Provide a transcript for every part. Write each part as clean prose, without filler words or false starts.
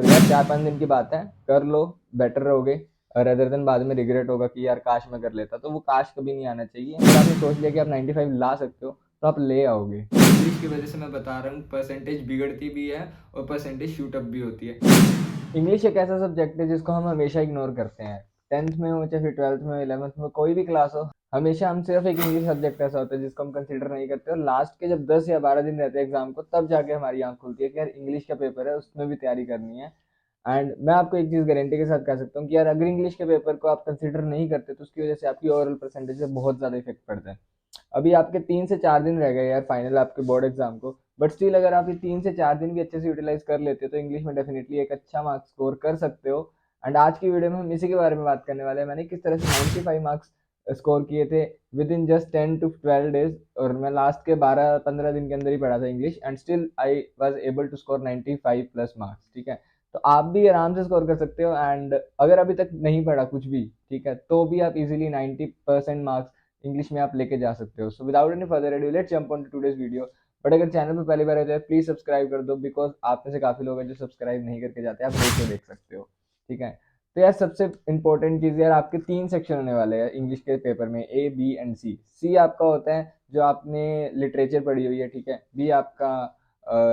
तो यार 4-5 दिन की बात है, कर लो, बेटर रहोगे। अदर देन बाद में रिग्रेट होगा कि यार काश मैं कर लेता, तो वो काश कभी नहीं आना चाहिए। अगर आपने सोच लिया कि आप 95 ला सकते हो तो आप ले आओगे। इंग्लिश की वजह से मैं बता रहा हूँ, परसेंटेज बिगड़ती भी है और परसेंटेज शूट अप भी होती है। इंग्लिश एक ऐसा सब्जेक्ट है जिसको हम हमेशा इग्नोर करते हैं। 10th में हो चाहे फिर 12th में हो, 11th में, कोई भी क्लास हो, हमेशा हम सिर्फ एक इंग्लिश सब्जेक्ट ऐसा होता है जिसको हम कंसीडर नहीं करते, और लास्ट के जब 10 या 12 दिन रहते हैं एग्जाम को, तब जाके हमारी आंख खुलती है कि यार इंग्लिश का पेपर है, उसमें भी तैयारी करनी है। एंड मैं आपको एक चीज गारंटी के साथ कह सकता हूँ कि यार अगर इंग्लिश के पेपर को आप कंसीडर नहीं करते तो उसकी वजह से आपकी ओवरऑल परसेंटेज पे बहुत ज्यादा इफेक्ट पड़ता है। अभी आपके 3 से 4 दिन रह गए यार फाइनल आपके बोर्ड एग्जाम को, बट स्टिल अगर आप ये 3 से 4 दिन भी अच्छे से यूटिलाइज कर लेते हो तो इंग्लिश में डेफिनेटली एक अच्छा मार्क्स स्कोर कर सकते हो। एंड आज की वीडियो में हम इसी के बारे में बात करने वाले हैं, मैंने किस तरह से 95 मार्क्स स्कोर किए थे with in just 10 to 12 days, और मैं लास्ट के 12-15 दिन के अंदर ही पढ़ा था English, and still I was able to score 95 plus marks. ठीक है, तो आप भी आराम से स्कोर कर सकते हो। एंड अगर अभी तक नहीं पढ़ा कुछ भी, ठीक है, तो भी आप इजीली 90% मार्क्स इंग्लिश में आप लेके जा सकते हो। So without any further ado let's jump on to today's video. But अगर चैनल पे पहली बार आए तो प्लीज सब्सक्राइब कर दो, बिकॉज आप में से काफी लोग हैं जो सब्सक्राइब नहीं करके जाते, आप देख सकते हो। ठीक है, तो यार सबसे इंपॉर्टेंट चीज यार, आपके 3 सेक्शन होने वाले हैं इंग्लिश के पेपर में, ए बी एंड सी। सी आपका होता है जो आपने लिटरेचर पढ़ी हुई है, ठीक है, बी आपका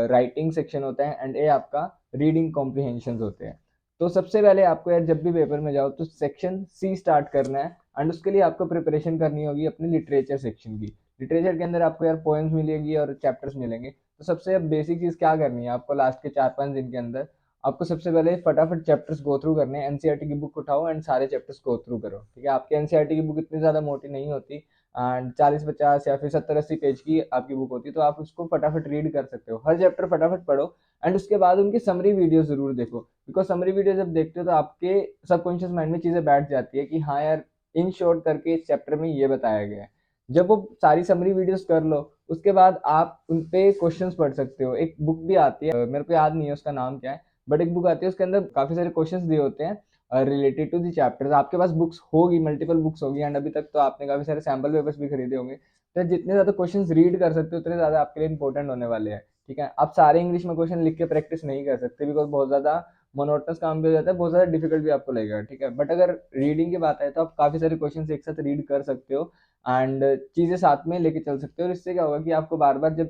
राइटिंग सेक्शन होता है, एंड ए आपका रीडिंग कॉम्प्रिहेंशन होते हैं। तो सबसे पहले आपको यार जब भी पेपर में जाओ तो सेक्शन सी स्टार्ट करना है, एंड उसके लिए आपको प्रिपरेशन करनी होगी अपने लिटरेचर सेक्शन की। लिटरेचर के अंदर आपको यार पोएम्स मिलेगी और चैप्टर्स मिलेंगे। तो सबसे बेसिक चीज क्या करनी है आपको, लास्ट के 4-5 दिन के अंदर आपको सबसे पहले फटाफट चैप्टर्स गो थ्रू करने हैं। एनसीईआरटी की बुक उठाओ एंड सारे चैप्टर्स गो थ्रू करो। ठीक है, आपके एनसीईआरटी की बुक इतनी ज्यादा मोटी नहीं होती, एंड 40-50 या फिर 70-80 पेज की आपकी बुक होती है, तो आप उसको फटाफट रीड कर सकते हो। हर चैप्टर फटाफट पढ़ो, एंड उसके बाद उनकी समरी वीडियो जरूर देखो, बिकॉज समरी वीडियो जब देखते हो तो आपके सबकॉन्शियस माइंड में चीजें बैठ जाती है कि हाँ यार, इन शॉर्ट करके इस चैप्टर में ये बताया गया है। जब वो सारी समरी वीडियोस कर लो, उसके बाद आप उन पे क्वेश्चंस पढ़ सकते हो। एक बुक भी आती है, मेरे को याद नहीं है उसका नाम क्या है, बट एक बुक आती है, उसके अंदर काफी सारे क्वेश्चंस दिए होते हैं रिलेटेड टू दी चैप्टर्स। आपके पास बुक्स होगी, मल्टीपल बुक्स होगी, एंड अभी तक तो आपने काफी सारे सैम्पल पेपर्स भी खरीदे होंगे, तो जितने ज्यादा क्वेश्चंस रीड कर सकते हो उतने ज्यादा आपके लिए इंपॉर्टेंट होने वाले हैं। ठीक है, आप सारे इंग्लिश में क्वेश्चन लिख के प्रैक्टिस नहीं कर सकते, बिकॉज बहुत ज्यादा मोनोटनस काम भी हो जाता है, बहुत ज्यादा डिफिकल्ट भी आपको लगेगा। ठीक है, बट अगर रीडिंग की बात है तो आप काफी सारे क्वेश्चन एक साथ रीड कर सकते हो, एंड चीजें साथ में लेके चल सकते हो, और इससे क्या होगा कि आपको बार बार जब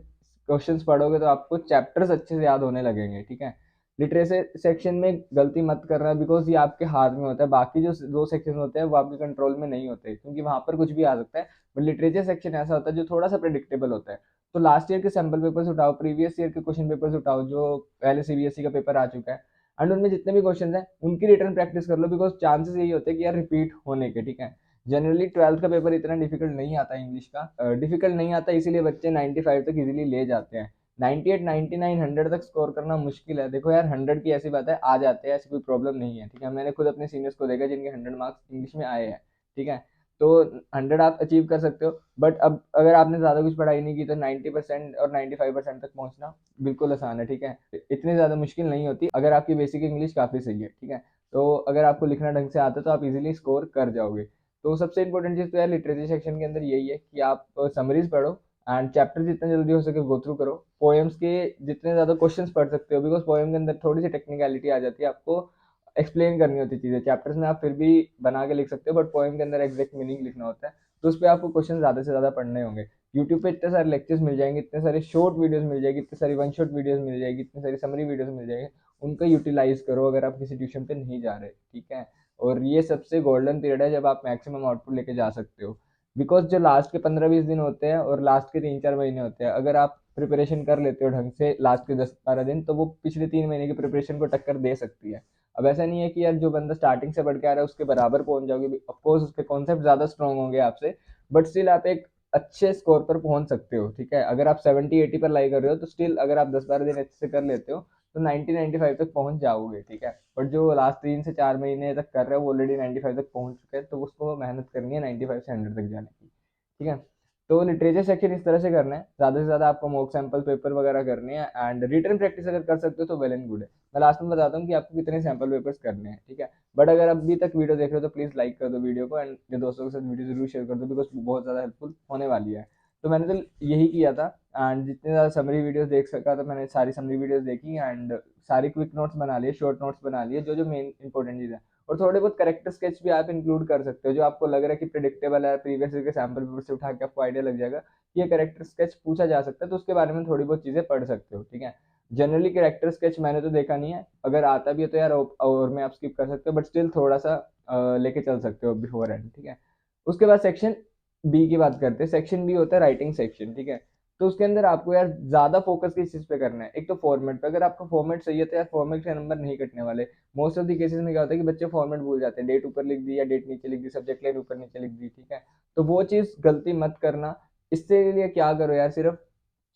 क्वेश्चंस पढ़ोगे तो आपको चैप्टर्स अच्छे से याद होने लगेंगे। ठीक है, लिटरेचर सेक्शन में गलती मत करना, बिकॉज ये आपके हाथ में होता है, बाकी जो 2 सेक्शन होते हैं वो आपके कंट्रोल में नहीं होते, क्योंकि वहां पर कुछ भी आ सकता है। बट लिटरेचर सेक्शन ऐसा होता है जो थोड़ा सा प्रिडिक्टेबल होता है। तो लास्ट ईयर के सैम्पल पेपर्स उठाओ, प्रीवियस ईयर के क्वेश्चन पेपर्स उठाओ जो पहले सीबीएसई का पेपर आ चुका है, एंड उनमें जितने भी क्वेश्चन हैं उनकी रिटर्न प्रैक्टिस कर लो, बिकॉज चांसेस यही होते हैं कि यार रिपीट होने के। ठीक है, जनरली 12th का पेपर इतना डिफिकल्ट नहीं आता इंग्लिश का, डिफिकल्ट नहीं आता, इसीलिए बच्चे 95 तक इजीली ले जाते हैं। 98, 99, 100 तक स्कोर करना मुश्किल है। देखो यार 100 की ऐसी बात है, आ जाते हैं, ऐसी कोई प्रॉब्लम नहीं है। ठीक है, मैंने खुद अपने सीनियर्स को देखा जिनके 100 मार्क्स इंग्लिश में आए हैं। ठीक है, तो 100 आप अचीव कर सकते हो, बट अब अगर आपने ज्यादा कुछ पढ़ाई नहीं की तो 90% और 95% तक पहुंचना बिल्कुल आसान है। ठीक है, इतनी ज्यादा मुश्किल नहीं होती अगर आपकी बेसिक इंग्लिश काफी सही है। ठीक है, तो अगर आपको लिखना ढंग से आता है तो आप इजीली स्कोर कर जाओगे। तो सबसे इंपॉर्टेंट चीज तो यार लिटरेचर सेक्शन के अंदर यही है कि आप समरीज पढ़ो, एंड चैप्टर जितना जल्दी हो सके गो थ्रू करो। पोएम्स के जितने ज्यादा क्वेश्चंस पढ़ सकते हो, बिकॉज पोएम के अंदर थोड़ी सी टेक्निकलिटी आ जाती है, आपको एक्सप्लेन करनी होती है चीजें। चैप्टर्स में आप फिर भी बना के लिख सकते हो, बट पोएम के अंदर एग्जैक्ट मीनिंग लिखना होता है, तो उस पर आपको क्वेश्चन ज्यादा से ज्यादा पढ़ने होंगे। यूट्यूब पे इतने सारे लेक्चर्स मिल जाएंगे, इतने सारे शॉर्ट वीडियोस मिल जाएगी, इतने सारी वन शॉट वीडियोस मिल जाएगी, इतनी सारी समरी वीडियोस मिल जाएगी, उनका यूटिलाइज करो अगर आप किसी ट्यूशन पे नहीं जा रहे। ठीक है, और ये सबसे गोल्डन पीरियड है जब आप मैक्सिमम आउटपुट लेके जा सकते हो, बिकॉज जो लास्ट के 15-20 दिन होते हैं और लास्ट के 3-4 महीने होते हैं, अगर आप प्रिपरेशन कर लेते हो ढंग से लास्ट के 10-12 दिन, तो वो पिछले 3 महीने की प्रिपरेशन को टक्कर दे सकती है। अब ऐसा नहीं है कि यार जो बंदा स्टार्टिंग से पढ़ के आ रहा है उसके बराबर पहुंच जाओगे, ऑफकोर्स उसके कॉन्सेप्ट ज्यादा स्ट्रॉन्ग होंगे आपसे, बट स्टिल आप एक अच्छे स्कोर पर पहुंच सकते हो। ठीक है, अगर आप 70-80 पर लाई कर रहे हो तो स्टिल अगर आप 10-12 दिन अच्छे से कर लेते हो तो 90-95 तक पहुंच जाओगे। ठीक है, बट जो लास्ट 3 से 4 महीने तक कर रहे हो वो ऑलरेडी 95 तक पहुंच चुके हैं, तो उसको मेहनत करनी है 95 से 100 तक जाने की। ठीक है, तो लिटरेचर सेक्शन इस तरह से करना है, ज्यादा से ज्यादा आपको मॉक सैंपल पेपर वगैरह करने हैं, एंड रिटर्न प्रैक्टिस अगर कर सकते हो तो वेल एंड गुड है। मैं लास्ट में बताता हूँ कि आपको कितने सैंपल पेपर्स करने हैं। ठीक है, बट अगर अभी तक वीडियो देख रहे हो तो प्लीज लाइक कर दो वीडियो को, एंड ये दोस्तों के साथ वीडियो जरूर शेयर कर दो, बिकॉज बहुत ज्यादा हेल्पफुल होने वाली है। तो मैंने तो यही किया था, एंड जितने ज़्यादा समरी वीडियोस देख सका तो मैंने सारी समरी वीडियोस देखी, एंड सारी क्विक नोट्स बना लिए, शॉर्ट नोट्स बना लिए, जो जो मेन इंपॉर्टेंट चीज़ है। और थोड़े बहुत करेक्टर स्केच भी आप इंक्लूड कर सकते हो, जो आपको लग रहा है कि प्रिडिक्टेबल है, प्रीवियस ईयर के सैम्पल पेपर से उठा के आपको आइडिया लग जाएगा कि ये करेक्टर स्केच पूछा जा सकता है, तो उसके बारे में थोड़ी बहुत चीज़ें पढ़ सकते हो, ठीक है। जनरली कैरेक्टर स्केच मैंने तो देखा नहीं है, अगर आता भी है तो यार और में आप स्किप कर सकते हो, बट स्टिल थोड़ा सा लेके चल सकते हो बिफोर एंड, ठीक है। उसके बाद सेक्शन बी की बात करते हैं। सेक्शन बी होता है राइटिंग सेक्शन, ठीक है। तो उसके अंदर आपको यार ज्यादा फोकस किस चीज पे करना है, एक तो फॉर्मेट पे। अगर आपका फॉर्मेट सही है तो यार फॉर्मेट के नंबर नहीं कटने वाले। मोस्ट ऑफ द केसेस में क्या होता है कि बच्चे फॉर्मेट भूल जाते हैं, डेट ऊपर लिख दी या डेट नीचे लिख दी, सब्जेक्ट लाइन ऊपर नीचे लिख दी, ठीक है। तो वो चीज गलती मत करना। इससे लिए क्या करो यार, सिर्फ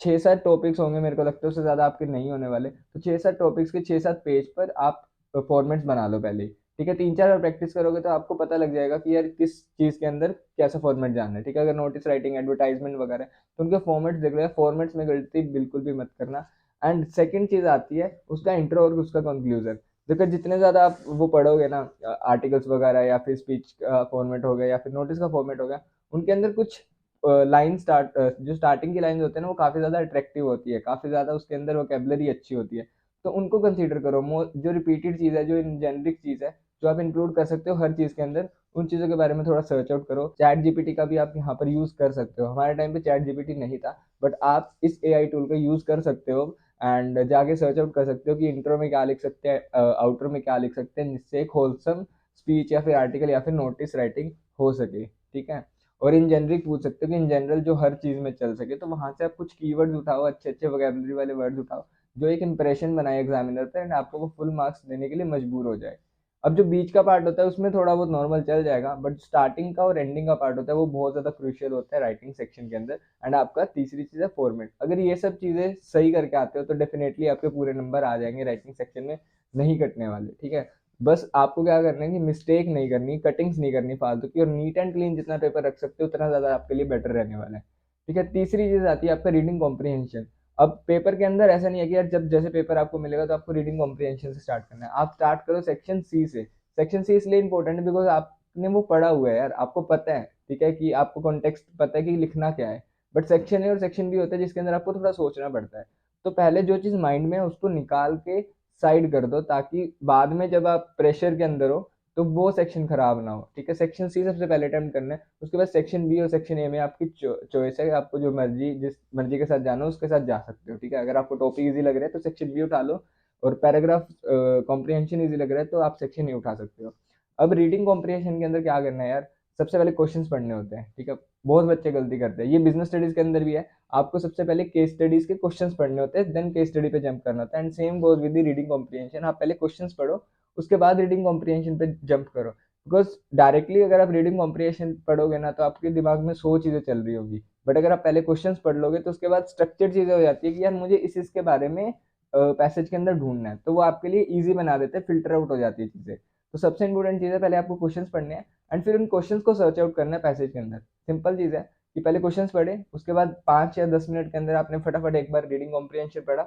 6-7 टॉपिक्स होंगे मेरे को लगता है, उससे ज़्यादा आपके नहीं होने वाले। तो 6-7 टॉपिक्स के 6-7 पेज पर आप फॉर्मेट्स बना लो पहले ही, ठीक है। 3-4 बार प्रैक्टिस करोगे तो आपको पता लग जाएगा कि यार किस चीज़ के अंदर कैसा फॉर्मेट जाना है, ठीक है। अगर नोटिस राइटिंग, एडवर्टाइजमेंट वगैरह, तो उनके फॉर्मेट्स देख लो, फॉर्मेट्स में गलती बिल्कुल भी मत करना। एंड सेकंड चीज़ आती है उसका इंट्रो और उसका कंक्लूजन। देखो जितने ज़्यादा आप वो पढ़ोगे ना, आर्टिकल्स वगैरह या फिर स्पीच का फॉर्मेट हो गया या फिर नोटिस का फॉर्मेट हो गया, उनके अंदर कुछ लाइन स्टार्ट जो स्टार्टिंग की लाइन होते हैं ना, वो काफ़ी ज़्यादा अट्रैक्टिव होती है, काफ़ी ज़्यादा उसके अंदर वोकेबलरी अच्छी होती है। तो उनको कंसीडर करो। जो रिपीटेड चीज़ है, जो जेनरिक चीज़ है, जो आप इंक्लूड कर सकते हो हर चीज़ के अंदर, उन चीज़ों के बारे में थोड़ा सर्च आउट करो। चैट जीपीटी का भी आप यहाँ पर यूज़ कर सकते हो। हमारे टाइम पे चैट जीपीटी नहीं था, बट आप इस एआई टूल का यूज़ कर सकते हो एंड जाके सर्च आउट कर सकते हो कि इंट्रो में क्या लिख सकते हैं, आउटर में क्या लिख सकते हैं, जिससे एक होलसम स्पीच या फिर आर्टिकल या फिर नोटिस राइटिंग हो सके, ठीक है। और इन जनरिक पूछ सकते हो कि इन जनरल जो हर चीज़ में चल सके, तो वहाँ से आप कुछ कीवर्ड्स उठाओ, अच्छे अच्छे वोकैबुलरी वाले वर्ड्स उठाओ, जो एक इंप्रेशन बनाए एग्जामिनर पे एंड आपको वो फुल मार्क्स देने के लिए मजबूर हो जाए। अब जो बीच का पार्ट होता है उसमें थोड़ा बहुत नॉर्मल चल जाएगा, बट स्टार्टिंग का और एंडिंग का पार्ट होता है वो बहुत ज़्यादा क्रूशियल होता है राइटिंग सेक्शन के अंदर। एंड आपका तीसरी चीज़ है फॉर्मेट। अगर ये सब चीज़ें सही करके आते हो तो डेफिनेटली आपके पूरे नंबर आ जाएंगे राइटिंग सेक्शन में, नहीं कटने वाले, ठीक है। बस आपको क्या करना है कि मिस्टेक नहीं करनी, कटिंग्स नहीं करनी फालतू की, और नीट एंड क्लीन जितना पेपर रख सकते हो उतना ज़्यादा आपके लिए बेटर रहने वाला है, ठीक है। तीसरी चीज़ आती है आपका रीडिंग कॉम्प्रीहेंशन। अब पेपर के अंदर ऐसा नहीं है कि यार जब जैसे पेपर आपको मिलेगा तो आपको रीडिंग कॉम्प्रीहेंशन से स्टार्ट करना है। आप स्टार्ट करो सेक्शन सी से। सेक्शन सी इसलिए इंपॉर्टेंट है बिकॉज आपने वो पढ़ा हुआ है यार, आपको पता है, ठीक है, कि आपको कॉन्टेक्स्ट पता है कि लिखना क्या है। बट सेक्शन ए और सेक्शन बी होता है जिसके अंदर आपको थोड़ा सोचना पड़ता है। तो पहले जो चीज़ माइंड में है उसको निकाल के साइड कर दो, ताकि बाद में जब आप प्रेशर के अंदर हो तो वो सेक्शन खराब ना हो, ठीक है। सेक्शन सी सबसे पहले अटेम्प्ट करना है, उसके बाद सेक्शन बी और सेक्शन ए में आपकी चॉइस है, आपको जो मर्जी, जिस मर्जी के साथ जाना हो उसके साथ जा सकते हो, ठीक है। अगर आपको टॉपिक इजी लग रहा है तो सेक्शन बी उठा लो, और पैराग्राफ कॉम्प्रिहेंशन इजी लग रहा है तो आप सेक्शन ए उठा सकते हो। अब रीडिंग कॉम्प्रिहेंशन के अंदर क्या करना है यार, सबसे पहले क्वेश्चंस पढ़ने होते हैं, ठीक है। बहुत बच्चे गलती करते हैं, ये बिजनेस स्टडीज के अंदर भी है। आपको सबसे पहले केस स्टडीज के क्वेश्चंस पढ़ने होते हैं, देन केस स्टडी पे जंप करना होता है। And same goes with the reading comprehension, आप पहले क्वेश्चंस पढ़ो, उसके बाद रीडिंग कॉम्प्रिहेंशन पे जंप करो। बिकॉज डायरेक्टली अगर आप रीडिंग कॉम्प्रिहेंशन पढ़ोगे ना तो आपके दिमाग में 100 चीज़ें चल रही होगी, बट अगर आप पहले क्वेश्चंस पढ़ लोगे तो उसके बाद स्ट्रक्चर्ड चीज़ें हो जाती है कि यार मुझे इस इसके बारे में पैसेज के अंदर ढूंढना है, तो वो आपके लिए ईजी बना देते हैं, फिल्टर आउट हो जाती है चीज़ें। तो सबसे इंपॉर्टेंट चीज़ है पहले आपको क्वेश्चंस पढ़ने हैं एंड फिर उन क्वेश्चंस को सर्च आउट करना है पैसेज के अंदर। सिंपल चीज़ है कि पहले क्वेश्चंस पढ़े, उसके बाद 5 या 10 मिनट के अंदर आपने फटाफट एक बार रीडिंग कॉम्प्रिहेंशन पढ़ा,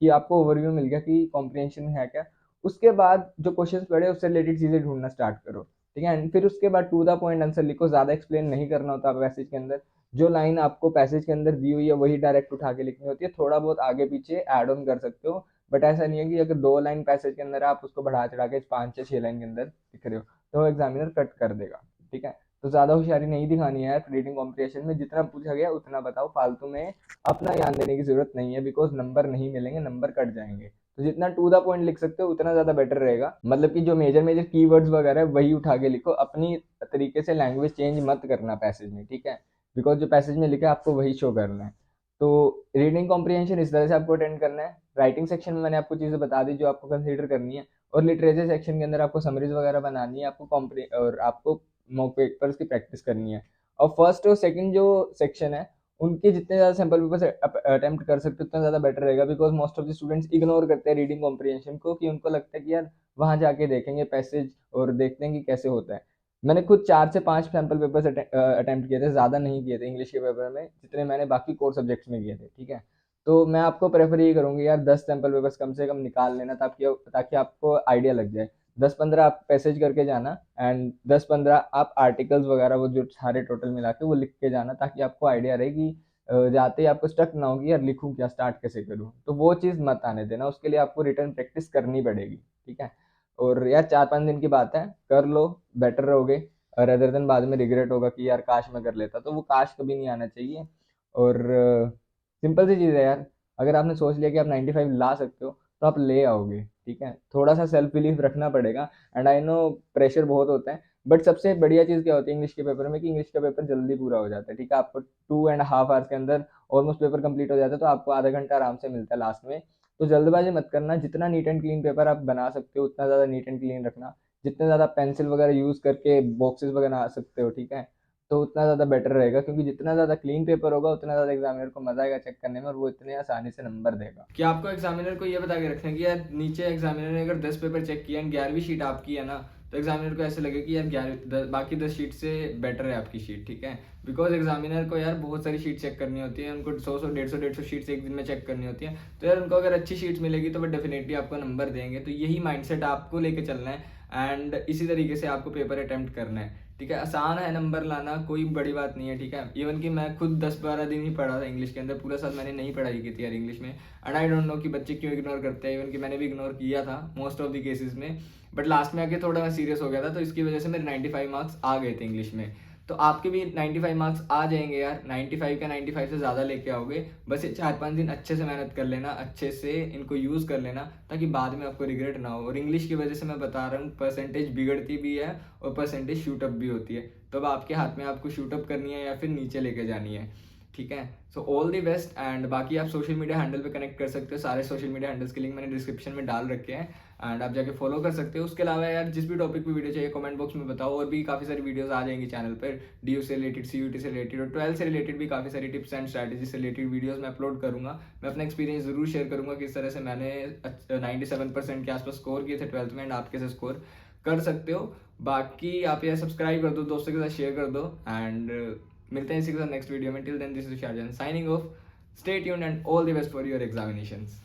कि आपको ओवरव्यू मिल गया कि कॉम्प्रिहेंशन में है क्या। उसके बाद जो क्वेश्चंस पढ़े उससे रिलेटेड चीज़ें ढूंढना स्टार्ट करो, ठीक है। एंड फिर उसके बाद टू द पॉइंट आंसर लिखो, ज़्यादा एक्सप्लेन नहीं करना होता पैसेज के अंदर। जो लाइन आपको पैसेज के अंदर दी हुई है वही डायरेक्ट उठा के लिखनी होती है, थोड़ा बहुत आगे पीछे ऐड ऑन कर सकते हो, बट ऐसा नहीं है कि अगर 2 लाइन पैसेज के अंदर आप उसको बढ़ा चढ़ा के 5 या 6 लाइन के अंदर लिख रहे हो तो एग्जामिनर कट कर देगा, ठीक है। तो ज़्यादा होशियारी नहीं दिखानी है रीडिंग कॉम्प्रिहेंशन में, जितना पूछा गया उतना बताओ, फालतू में अपना ध्यान देने की जरूरत नहीं है, बिकॉज नंबर नहीं मिलेंगे, नंबर कट जाएंगे। तो जितना टू द पॉइंट लिख सकते हो उतना ज़्यादा बेटर रहेगा। मतलब कि जो मेजर मेजर कीवर्ड्स वगैरह है वही उठा के लिखो, अपनी तरीके से लैंग्वेज चेंज मत करना पैसेज में, ठीक है। बिकॉज जो पैसेज में लिखा है आपको वही शो करना है। तो रीडिंग कॉम्प्रिहेंशन इस तरह से आपको अटेंड करना है। राइटिंग सेक्शन में मैंने आपको चीज़ें बता दी जो आपको कंसीडर करनी है, और लिटरेचर सेक्शन के अंदर आपको समरीज वगैरह बनानी है, आपको और आपको मॉक पेपर्स की प्रैक्टिस करनी है। और फर्स्ट और सेकंड जो सेक्शन है उनके जितने ज़्यादा सैम्पल पेपर्स अटेम्प्ट कर सकते हो उतना ज़्यादा बेटर रहेगा, because most of the students ignore करते हैं रीडिंग कॉम्प्रिहेंशन को, कि उनको लगता है कि यार वहाँ जाके देखेंगे पैसेज और देखते हैं कि कैसे होता है। मैंने खुद 4 से 5 सैम्पल पेपर्स अटेम्प्ट किए थे, ज़्यादा नहीं किए थे इंग्लिश के पेपर में जितने मैंने बाकी कोर सब्जेक्ट्स में किए थे, ठीक है। तो मैं आपको प्रेफर ये करूँगी यार 10 सैम्पल पेपर्स कम से कम निकाल लेना, ताकि आपको आइडिया लग जाए। 10-15 आप पैसेज करके जाना एंड 10-15 आप आर्टिकल्स वगैरह वो जो सारे टोटल मिला के वो लिख के जाना, ताकि आपको आइडिया रहे कि जाते ही आपको स्टक ना हो कि यार लिखूँ क्या, स्टार्ट कैसे करूँ? तो वो चीज़ मत आने देना, उसके लिए आपको रिटन प्रैक्टिस करनी पड़ेगी, ठीक है? और यार 4-5 दिन की बात है, कर लो, बेटर रहोगे रेदर देन बाद में रिग्रेट होगा कि यार काश मैं कर लेता, तो वो काश कभी नहीं आना चाहिए। और सिंपल सी चीज़ है यार, अगर आपने सोच लिया कि आप 95 ला सकते हो, तो आप ले आओगे, ठीक है? थोड़ा-सा सेल्फ बिलीफ रखना पड़ेगा एंड आई नो प्रेशर बहुत होता है, बट सबसे बढ़िया चीज़ क्या होती है इंग्लिश के पेपर में कि इंग्लिश का पेपर जल्दी पूरा हो जाता है, ठीक है? आपको 2 एंड हाफ आवर्स के अंदर ऑलमोस्ट पेपर कंप्लीट हो जाता है, तो आपको आधा घंटा आराम से मिलता है लास्ट में। तो जल्दबाजी मत करना, जितना नीट एंड क्लीन पेपर आप बना सकते हो, उतना ज़्यादा नीट एंड क्लीन रखना। जितने ज़्यादा पेंसिल वगैरह यूज़ करके बॉक्सेस वगैरह बना सकते हो, ठीक है? तो उतना ज़्यादा बेटर रहेगा, क्योंकि जितना ज़्यादा क्लीन पेपर होगा उतना ज़्यादा एग्जामिनर को मज़ा आएगा चेक करने में और वो इतने आसानी से नंबर देगा। कि आपको एग्जामिनर को ये बता के रखना है कि यार नीचे एग्जामिनर ने अगर 10 पेपर चेक किया एंड 11वीं शीट आपकी है ना, तो एग्जामिनर को ऐसे लगे कि यार 11 बाकी 10 शीट से बेटर है आपकी शीट, ठीक है? बिकॉज एग्जामिनर को यार बहुत सारी शीट चेक करनी होती है, उनको 100 150 शीट्स एक दिन में चेक करनी होती है। तो यार उनको अगर अच्छी शीट्स मिलेगी तो वो डेफिनेटली आपको नंबर देंगे। तो यही माइंडसेट आपको लेके चलना है एंड इसी तरीके से आपको पेपर अटेम्प्ट करना है, ठीक है? आसान है नंबर लाना, कोई बड़ी बात नहीं है, ठीक है? इवन कि मैं खुद 10-12 दिन ही पढ़ा था इंग्लिश के अंदर, पूरा साल मैंने नहीं पढ़ाई की थी यार इंग्लिश में। एंड आई डोंट नो कि बच्चे क्यों इग्नोर करते हैं, इवन कि मैंने भी इग्नोर किया था मोस्ट ऑफ द केसेस में। बट लास्ट में आके थोड़ा मैं सीरियस हो गया था, तो इसकी वजह से मेरे 95 मार्क्स आ गए थे इंग्लिश में। तो आपके भी 95 मार्क्स आ जाएंगे यार, 95 का 95 से ज़्यादा लेके आओगे। बस ये 4-5 दिन अच्छे से मेहनत कर लेना, अच्छे से इनको यूज़ कर लेना, ताकि बाद में आपको रिग्रेट ना हो। और इंग्लिश की वजह से मैं बता रहा हूँ, परसेंटेज बिगड़ती भी है और परसेंटेज शूटअप भी होती है। तो अब आपके हाथ में, आपको शूटअप करनी है या फिर नीचे लेके जानी है, ठीक है? So all the best. And बाकी आप सोशल मीडिया हैंडल पे कनेक्ट कर सकते हो, सारे सोशल मीडिया हैंडल्स के लिंक मैंने डिस्क्रिप्शन में डाल रखे हैं एंड आप जाके फॉलो कर सकते हो। उसके अलावा यार जिस भी टॉपिक पे वीडियो चाहिए कमेंट बॉक्स में बताओ, और भी काफ़ी सारी वीडियोस आ जाएंगी चैनल पर, डीयू से रिलेटेड, सीयूटी से रिलेटेड और 12 से रिलेटेड भी काफ़ी सारी टिप्स एंड स्ट्रैटेजी से रिलेटेड वीडियोस मैं अपलोड करूँगा। मैं अपना एक्सपीरियंस ज़रूर शेयर करूँगा किस तरह से मैंने 97% के आसपास स्कोर किए थे 12th में एंड आप कैसे स्कोर कर सकते हो। बाकी आप यार सब्सक्राइब कर दो, दोस्तों के साथ शेयर कर दो एंड मिलते हैं इसी के साथ नेक्स्ट वीडियो में। Till then this is Shahjahan signing off. Stay tuned and all the best for your examinations.